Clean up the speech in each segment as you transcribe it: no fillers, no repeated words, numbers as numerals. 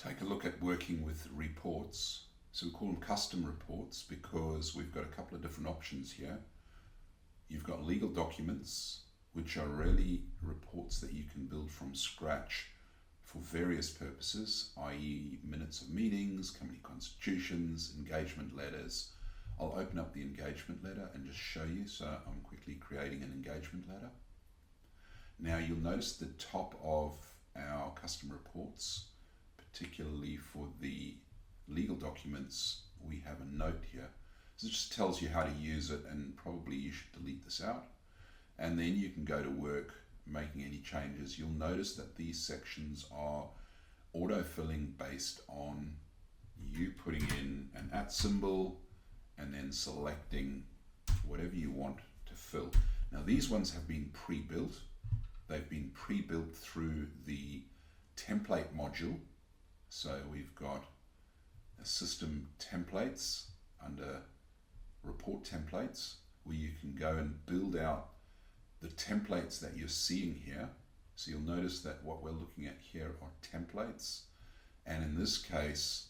take a look at working with reports. So we call them custom reports because we've got a couple of different options here. You've got legal documents, which are really reports that you can build from scratch for various purposes, i.e. minutes of meetings, company constitutions, engagement letters. I'll open up the engagement letter and just show you. So I'm quickly creating an engagement letter. Now you'll notice the top of our custom reports, particularly for the legal documents, we have a note here. So it just tells you how to use it, and probably you should delete this out. And then you can go to work making any changes. You'll notice that these sections are auto-filling based on you putting in an @ symbol and then selecting whatever you want to fill. Now these ones have been pre-built. They've been pre-built through the template module. So we've got a system templates under report templates, where you can go and build out the templates that you're seeing here. So you'll notice that what we're looking at here are templates. And in this case,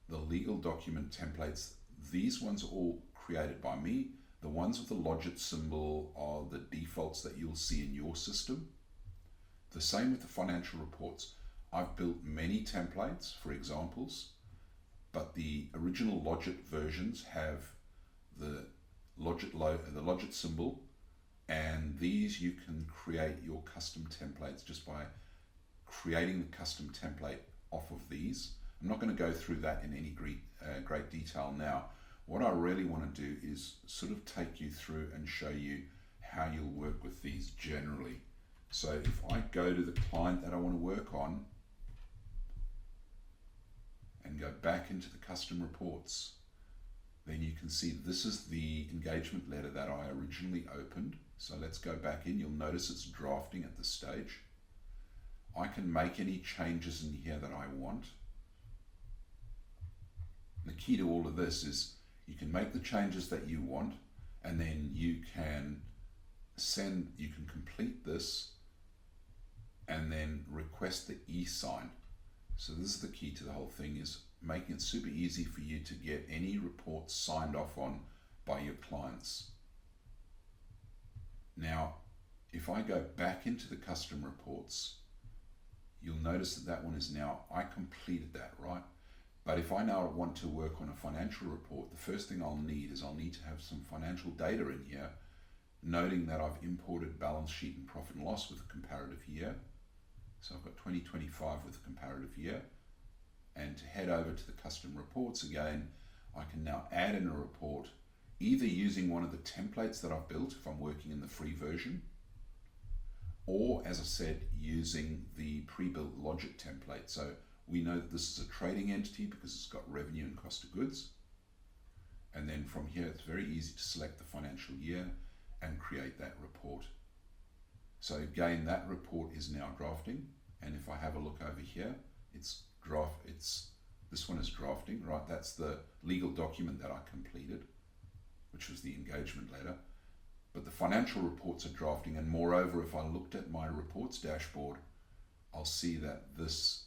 the legal document templates, these ones are all created by me. The ones with the logit symbol are the defaults that you'll see in your system. The same with the financial reports. I've built many templates for examples, but the original logit versions have the logit symbol, and these you can create your custom templates just by creating the custom template off of these. I'm not going to go through that in any great detail now. What I really want to do is sort of take you through and show you how you'll work with these generally. So if I go to the client that I want to work on and go back into the custom reports, then you can see this is the engagement letter that I originally opened. So let's go back in. You'll notice it's drafting at this stage. I can make any changes in here that I want. The key to all of this is you can make the changes that you want, and then you can complete this and then request the e-sign. So this is the key to the whole thing, is making it super easy for you to get any reports signed off on by your clients. Now, if I go back into the custom reports, you'll notice that one is now, I completed that, right? But if I now want to work on a financial report, the first thing I'll need to have some financial data in here, noting that I've imported balance sheet and profit and loss with a comparative year. So I've got 2025 with a comparative year. And to head over to the custom reports again, I can now add in a report, either using one of the templates that I've built if I'm working in the free version, or as I said, using the pre-built logit template. So we know that this is a trading entity because it's got revenue and cost of goods. And then from here, it's very easy to select the financial year and create that report. So again, that report is now drafting. And if I have a look over here, this one is drafting, right? That's the legal document that I completed, which was the engagement letter. But the financial reports are drafting, and moreover, if I looked at my reports dashboard, I'll see that this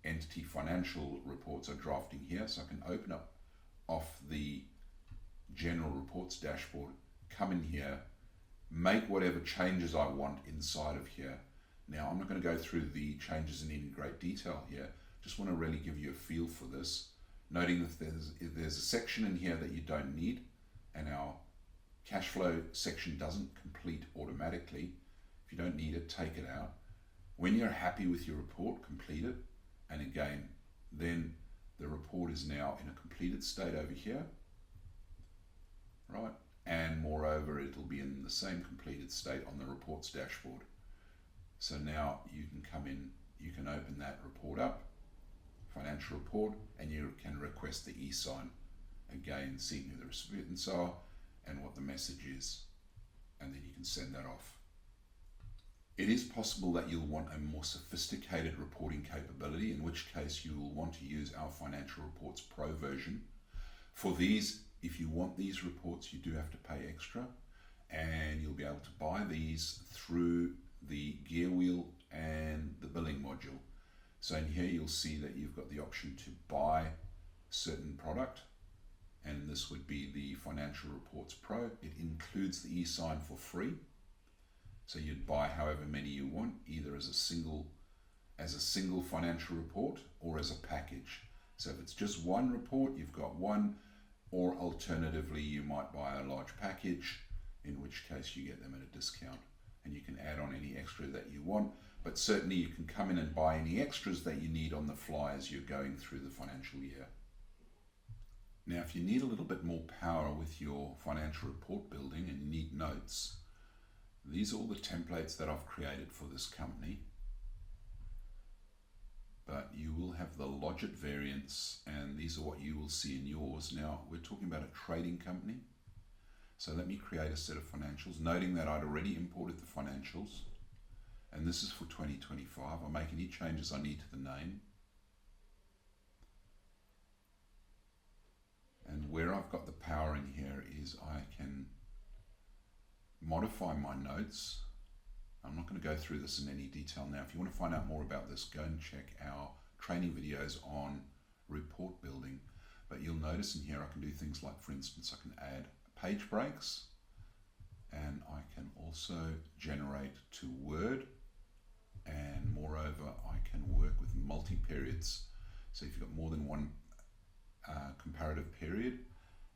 entity financial reports are drafting here. So I can open up off the general reports dashboard, come in here, make whatever changes I want inside of here. Now, I'm not going to go through the changes in any great detail here. Just want to really give you a feel for this, noting that there's a section in here that you don't need, and our cash flow section doesn't complete automatically. If you don't need it, take it out. When you're happy with your report, complete it. And again, then the report is now in a completed state over here, right? And moreover, it'll be in the same completed state on the reports dashboard. So now you can come in, you can open that report up, financial report, and you can request the e-sign. Again, seeing who the recipients are and what the message is, and then you can send that off. It is possible that you'll want a more sophisticated reporting capability, in which case you will want to use our Financial Reports Pro version. For these, if you want these reports, you do have to pay extra, and you'll be able to buy these through the gear wheel and the billing module. So in here you'll see that you've got the option to buy a certain product, and this would be the Financial Reports Pro. It includes the e-sign for free. So you'd buy however many you want, either as a single financial report or as a package. So if it's just one report, you've got one, or alternatively you might buy a large package, in which case you get them at a discount, and you can add on any extra that you want. But certainly you can come in and buy any extras that you need on the fly as you're going through the financial year. Now, if you need a little bit more power with your financial report building and you need notes, these are all the templates that I've created for this company. But you will have the Logit variants, and these are what you will see in yours. Now, we're talking about a trading company. So let me create a set of financials, noting that I'd already imported the financials. And this is for 2025. I'll make any changes I need to the name. And where I've got the power in here is I can modify my notes. I'm not going to go through this in any detail now. If you want to find out more about this, go and check our training videos on report building. But you'll notice in here I can do things like, for instance, I can add page breaks, and I can also generate to Word, and moreover I can work with multi-periods. So if you've got more than one comparative period,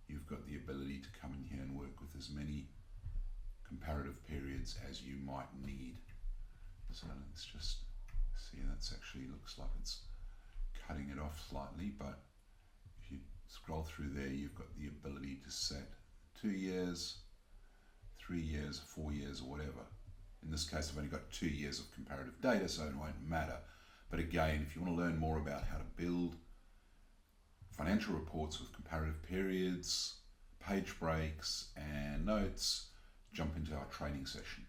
you've got the ability to come in here and work with as many comparative periods as you might need. So let's just see, that's actually looks like it's cutting it off slightly, but if you scroll through there, you've got the ability to set 2 years, 3 years, 4 years, or whatever. In this case, I've only got 2 years of comparative data, so it won't matter. But again, if you want to learn more about how to build financial reports with comparative periods, page breaks, and notes, jump into our training session.